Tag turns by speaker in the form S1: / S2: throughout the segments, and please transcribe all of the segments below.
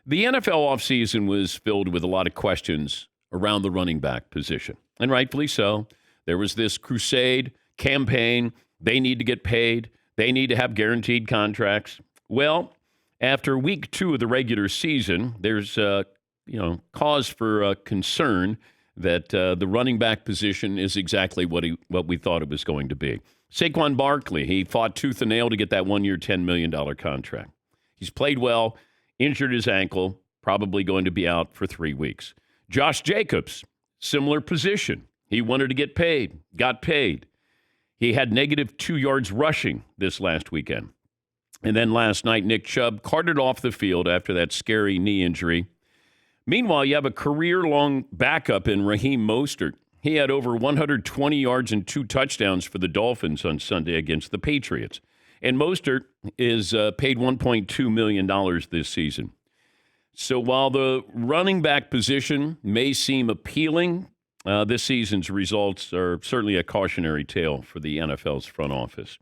S1: The NFL offseason was filled with a lot of questions around the running back position, and rightfully so. There was this crusade campaign. They need to get paid. They need to have guaranteed contracts. Well, after week 2 of the regular season, there's cause for concern that the running back position is exactly what we thought it was going to be. Saquon Barkley, he fought tooth and nail to get that 1-year, $10 million contract. He's played well, injured his ankle, probably going to be out for 3 weeks. Josh Jacobs, similar position. He wanted to get paid, got paid. He had negative 2 yards rushing this last weekend. And then last night, Nick Chubb carted off the field after that scary knee injury. Meanwhile, you have a career-long backup in Raheem Mostert. He had over 120 yards and 2 touchdowns for the Dolphins on Sunday against the Patriots. And Mostert is paid $1.2 million this season. So while the running back position may seem appealing, this season's results are certainly a cautionary tale for the NFL's front office.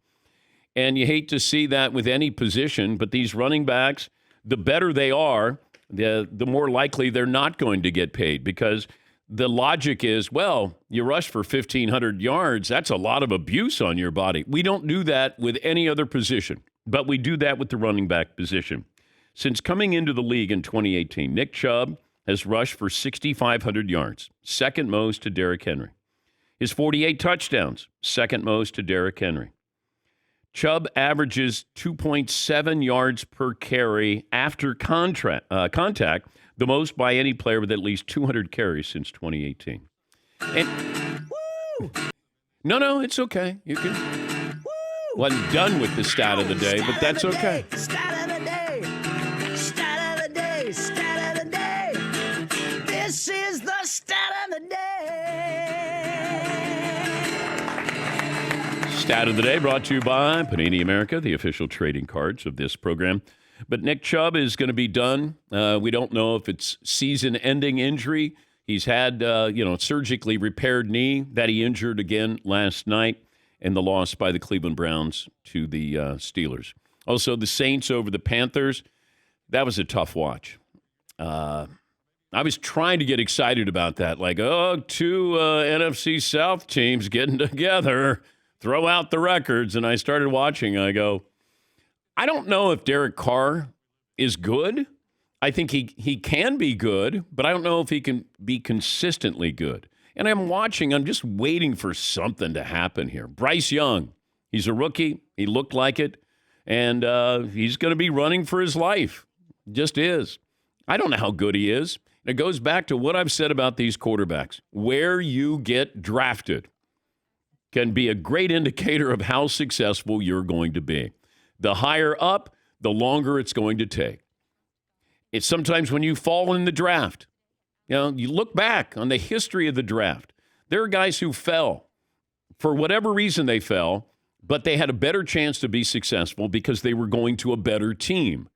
S1: And you hate to see that with any position, but these running backs, the better they are, the more likely they're not going to get paid, because the logic is, well, you rush for 1,500 yards. That's a lot of abuse on your body. We don't do that with any other position, but we do that with the running back position. Since coming into the league in 2018, Nick Chubb has rushed for 6,500 yards, second most to Derrick Henry. His 48 touchdowns, second most to Derrick Henry. Chubb averages 2.7 yards per carry after contact, the most by any player with at least 200 carries since 2018. And no, it's okay. You can. Wasn't done with the stat of the day, but that's okay.
S2: Stat of the day. Stat of the day. Stat of the day. This is the stat of the day.
S1: Stat of the day brought to you by Panini America, the official trading cards of this program. But Nick Chubb is going to be done. We don't know if it's season-ending injury. He's had, surgically repaired knee that he injured again last night, and the loss by the Cleveland Browns to the Steelers. Also, the Saints over the Panthers. That was a tough watch. I was trying to get excited about that. Like, two NFC South teams getting together. Throw out the records. And I started watching. I go, I don't know if Derek Carr is good. I think he can be good, but I don't know if he can be consistently good. And I'm watching. I'm just waiting for something to happen here. Bryce Young, he's a rookie. He looked like it. And he's going to be running for his life. Just is. I don't know how good he is. It goes back to what I've said about these quarterbacks. Where you get drafted can be a great indicator of how successful you're going to be. The higher up, the longer it's going to take. It's sometimes when you fall in the draft, you look back on the history of the draft. There are guys who fell. For whatever reason they fell, but they had a better chance to be successful because they were going to a better team.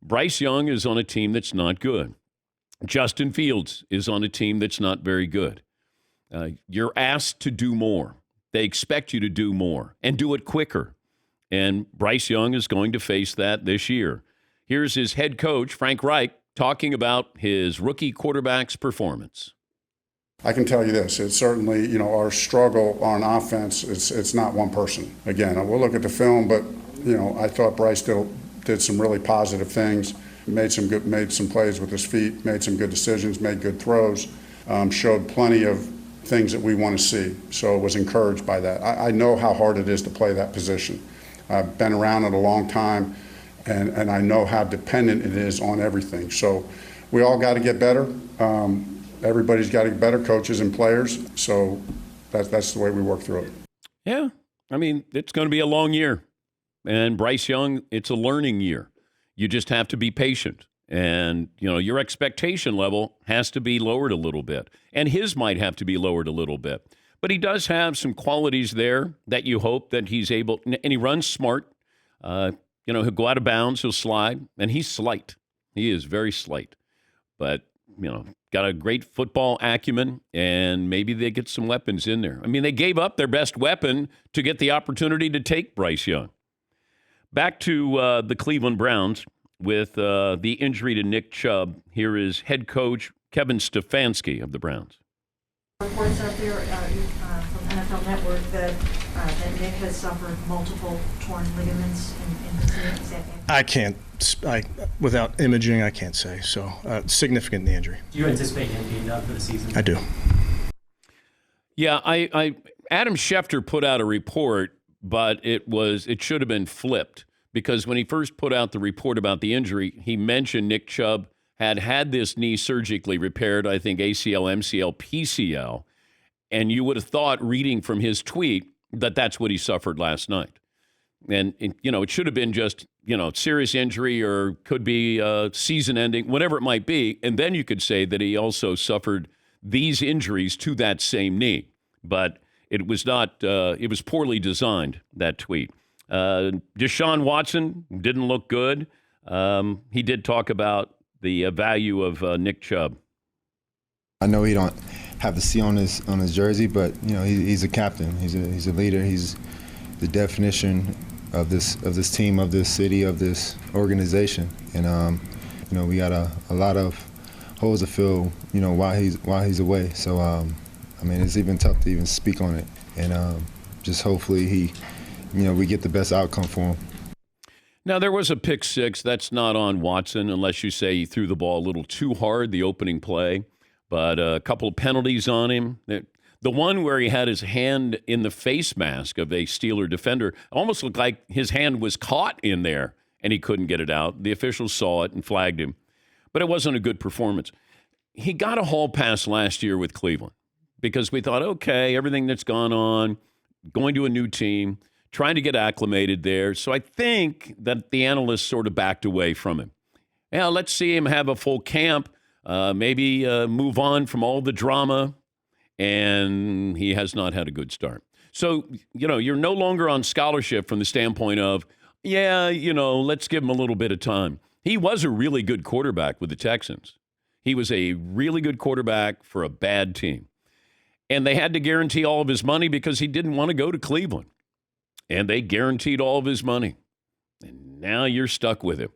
S1: Bryce Young is on a team that's not good. Justin Fields is on a team that's not very good. You're asked to do more. They expect you to do more and do it quicker. And Bryce Young is going to face that this year. Here's his head coach, Frank Reich, talking about his rookie quarterback's performance.
S3: I can tell you this, it's certainly, our struggle on offense, it's not one person. Again, we'll look at the film, but, I thought Bryce did some really positive things, made some plays with his feet, made some good decisions, made good throws, showed plenty of things that we want to see. So was encouraged by that. I know how hard it is to play that position. I've been around it a long time, and I know how dependent it is on everything. So we all got to get better. Everybody's got to get better, coaches and players. So that's the way we work through it.
S1: Yeah, it's going to be a long year. And Bryce Young, it's a learning year. You just have to be patient. And, your expectation level has to be lowered a little bit. And his might have to be lowered a little bit. But he does have some qualities there that you hope that he's able, and he runs smart. He'll go out of bounds, he'll slide, and he's slight. He is very slight. But, got a great football acumen, and maybe they get some weapons in there. They gave up their best weapon to get the opportunity to take Bryce Young. Back to the Cleveland Browns. with the injury to Nick Chubb. Here is head coach Kevin Stefanski of the Browns.
S4: Reports out there from NFL Network that Nick has suffered multiple torn ligaments in his knee. Is that
S5: without imaging, I can't say. So significant knee injury.
S6: Do you anticipate him being done for the season?
S5: I do.
S1: Yeah, Adam Schefter put out a report, but it should have been flipped, because when he first put out the report about the injury, he mentioned Nick Chubb had this knee surgically repaired, I think ACL, MCL, PCL, and you would have thought, reading from his tweet, that that's what he suffered last night. And it should have been just, serious injury, or could be season ending, whatever it might be. And then you could say that he also suffered these injuries to that same knee. But it was not, it was poorly designed, that tweet. Deshaun Watson didn't look good. He did talk about the value of Nick Chubb.
S7: I know he don't have the C on his jersey, but he's a captain. He's a leader. He's the definition of this team, of this city, of this organization. And we got a lot of holes to fill. While he's away. So it's even tough to even speak on it. And just hopefully we get the best outcome for him.
S1: Now, there was a pick six. That's not on Watson, unless you say he threw the ball a little too hard, the opening play. But a couple of penalties on him. The one where he had his hand in the face mask of a Steeler defender almost looked like his hand was caught in there, and he couldn't get it out. The officials saw it and flagged him. But it wasn't a good performance. He got a hall pass last year with Cleveland because we thought, okay, everything that's gone on, going to a new team, trying to get acclimated there. So I think that the analysts sort of backed away from him. Yeah, let's see him have a full camp, maybe move on from all the drama, and he has not had a good start. So, you're no longer on scholarship from the standpoint of, let's give him a little bit of time. He was a really good quarterback with the Texans. He was a really good quarterback for a bad team. And they had to guarantee all of his money because he didn't want to go to Cleveland. And they guaranteed all of his money. And now you're stuck with him.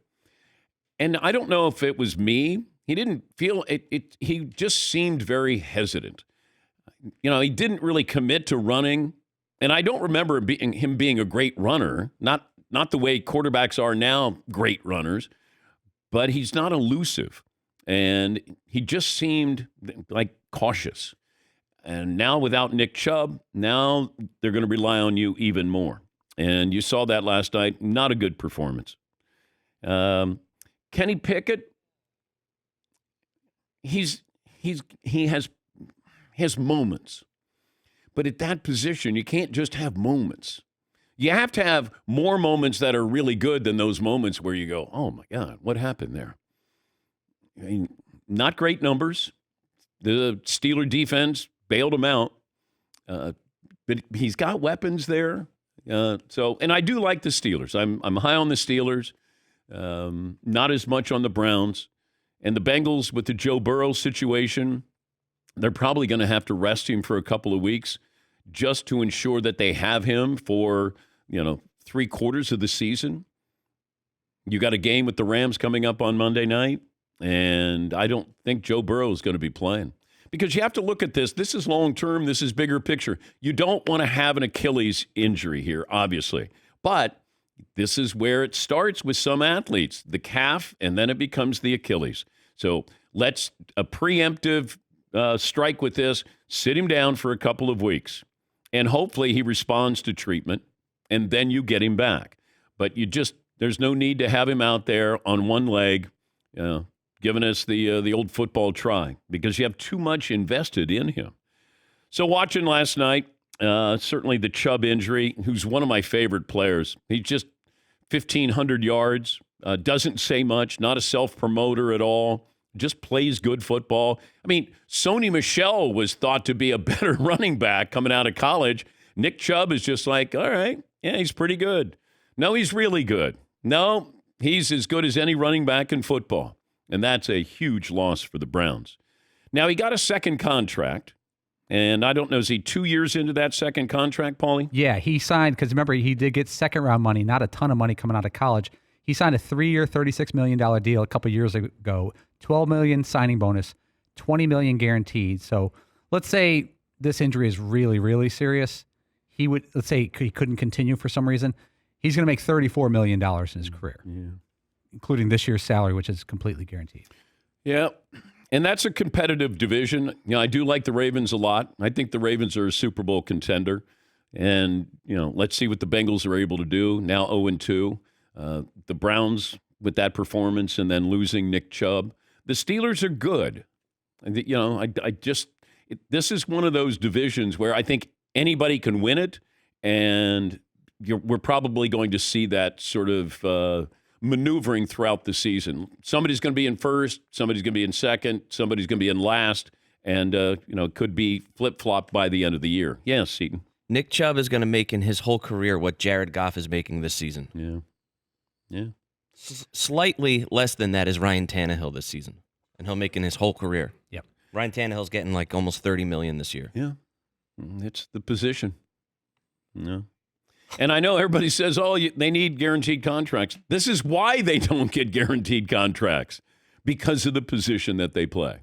S1: And I don't know if it was me. He didn't feel it. He just seemed very hesitant. He didn't really commit to running. And I don't remember him being a great runner. Not the way quarterbacks are now, great runners. But he's not elusive. And he just seemed like cautious. And now without Nick Chubb, now they're going to rely on you even more. And you saw that last night. Not a good performance. Kenny Pickett, he has moments. But at that position, you can't just have moments. You have to have more moments that are really good than those moments where you go, oh, my God, what happened there? Not great numbers. The Steeler defense bailed him out. But he's got weapons there. And I do like the Steelers. I'm high on the Steelers, not as much on the Browns. And the Bengals, with the Joe Burrow situation, they're probably going to have to rest him for a couple of weeks just to ensure that they have him for, 3/4 of the season. You got a game with the Rams coming up on Monday night, and I don't think Joe Burrow is going to be playing. Because you have to look at this. This is long-term. This is bigger picture. You don't want to have an Achilles injury here, obviously. But this is where it starts with some athletes, the calf, and then it becomes the Achilles. So let's a preemptive strike with this, sit him down for a couple of weeks, and hopefully he responds to treatment, and then you get him back. But there's no need to have him out there on one leg, giving us the old football try, because you have too much invested in him. So watching last night, certainly the Chubb injury, who's one of my favorite players. He's just 1,500 yards, doesn't say much, not a self-promoter at all, just plays good football. I mean, Sony Michel was thought to be a better running back coming out of college. Nick Chubb is just like, all right, yeah, he's pretty good. No, he's really good. No, he's as good as any running back in football. And that's a huge loss for the Browns. Now, he got a second contract. And I don't know, is he 2 years into that second contract, Paulie?
S8: Yeah, he signed, because remember, he did get second-round money, not a ton of money coming out of college. He signed a 3-year, $36 million deal a couple years ago, $12 million signing bonus, $20 million guaranteed. So let's say this injury is really, really serious. Let's say he couldn't continue for some reason. He's going to make $34 million in his career, including this year's salary, which is completely guaranteed.
S1: Yeah. And that's a competitive division. I do like the Ravens a lot. I think the Ravens are a Super Bowl contender. And, let's see what the Bengals are able to do. Now 0-2. The Browns with that performance and then losing Nick Chubb. The Steelers are good. This is one of those divisions where I think anybody can win it. And we're probably going to see that sort of maneuvering throughout the season. Somebody's going to be in first, somebody's going to be in second, somebody's going to be in last, and it could be flip-flopped by the end of the year. Yes, Seton.
S9: Nick Chubb is going to make in his whole career what Jared Goff is making this season.
S1: Yeah.
S9: Slightly less than that is Ryan Tannehill this season, and he'll make in his whole career.
S8: Yep.
S9: Ryan Tannehill's getting like almost $30 million this year.
S1: Yeah. It's the position. And I know everybody says, they need guaranteed contracts. This is why they don't get guaranteed contracts, because of the position that they play.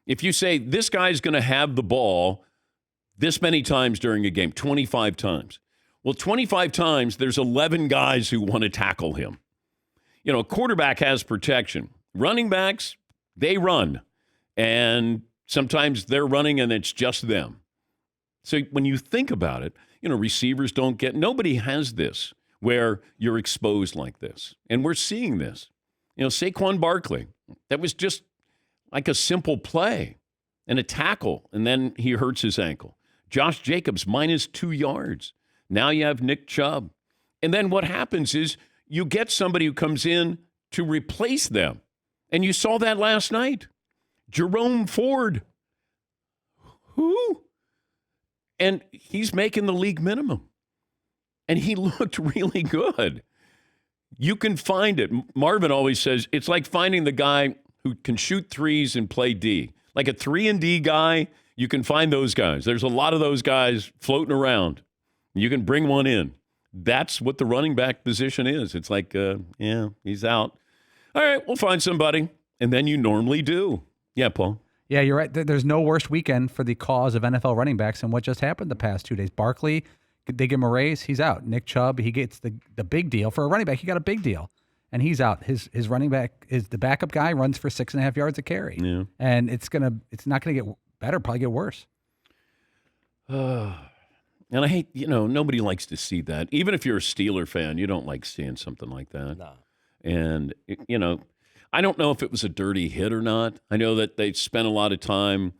S1: If you say this guy's going to have the ball this many times during a game, 25 times. Well, 25 times, there's 11 guys who want to tackle him. A quarterback has protection. Running backs, they run. And sometimes they're running and it's just them. So when you think about it, receivers nobody has this where you're exposed like this. And we're seeing this. Saquon Barkley, that was just like a simple play and a tackle, and then he hurts his ankle. Josh Jacobs, -2 yards. Now you have Nick Chubb. And then what happens is you get somebody who comes in to replace them. And you saw that last night. Jerome Ford. Who? And he's making the league minimum. And he looked really good. You can find it. Marvin always says it's like finding the guy who can shoot threes and play D. Like a 3-and-D guy, you can find those guys. There's a lot of those guys floating around. You can bring one in. That's what the running back position is. It's like, he's out. All right, we'll find somebody. And then you normally do. Yeah, Paul.
S8: Yeah, you're right. There's no worse weekend for the cause of NFL running backs than what just happened the past 2 days. Barkley, they give him a raise, he's out. Nick Chubb, he gets the big deal. For a running back, he got a big deal, and he's out. His running back is the backup guy, runs for 6.5 yards a carry.
S1: Yeah.
S8: And it's not gonna get better, probably get worse.
S1: And I hate, nobody likes to see that. Even if you're a Steeler fan, you don't like seeing something like that.
S9: No.
S1: And, I don't know if it was a dirty hit or not. I know that they spent a lot of time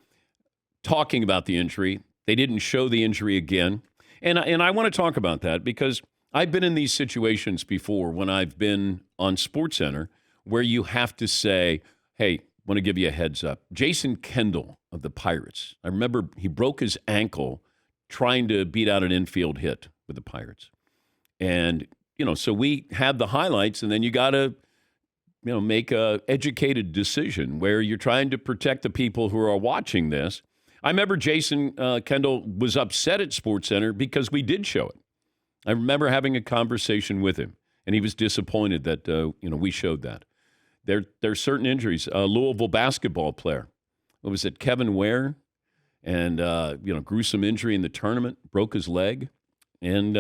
S1: talking about the injury. They didn't show the injury again. And I want to talk about that because I've been in these situations before when I've been on SportsCenter where you have to say, hey, want to give you a heads up. Jason Kendall of the Pirates, I remember he broke his ankle trying to beat out an infield hit with the Pirates. And, so we have the highlights, and then you got to, make a educated decision where you're trying to protect the people who are watching this. I remember Jason Kendall was upset at SportsCenter because we did show it. I remember having a conversation with him, and he was disappointed that, we showed that. There's certain injuries. A Louisville basketball player, what was it, Kevin Ware? And, gruesome injury in the tournament, broke his leg. And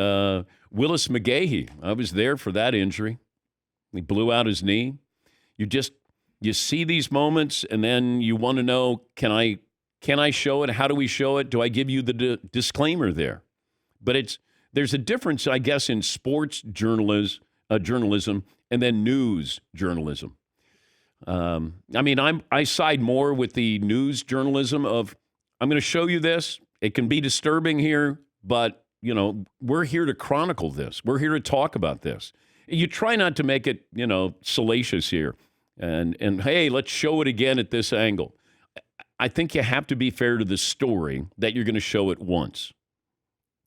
S1: Willis McGahee, I was there for that injury. He blew out his knee. You see these moments, and then you want to know, can I show it? How do we show it? Do I give you the disclaimer there? But there's a difference, I guess, in sports journalism and then news journalism. I side more with the news journalism of, I'm going to show you this. It can be disturbing here, but, we're here to chronicle this. We're here to talk about this. You try not to make it, salacious here. And hey, let's show it again at this angle. I think you have to be fair to the story that you're going to show it once.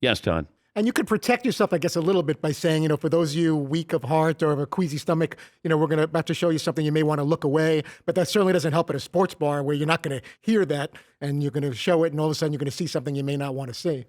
S1: Yes, Todd.
S10: And you could protect yourself, I guess, a little bit by saying, for those of you weak of heart or have a queasy stomach, we're about to show you something you may want to look away. But that certainly doesn't help at a sports bar where you're not going to hear that and you're going to show it and all of a sudden you're going to see something you may not want to see.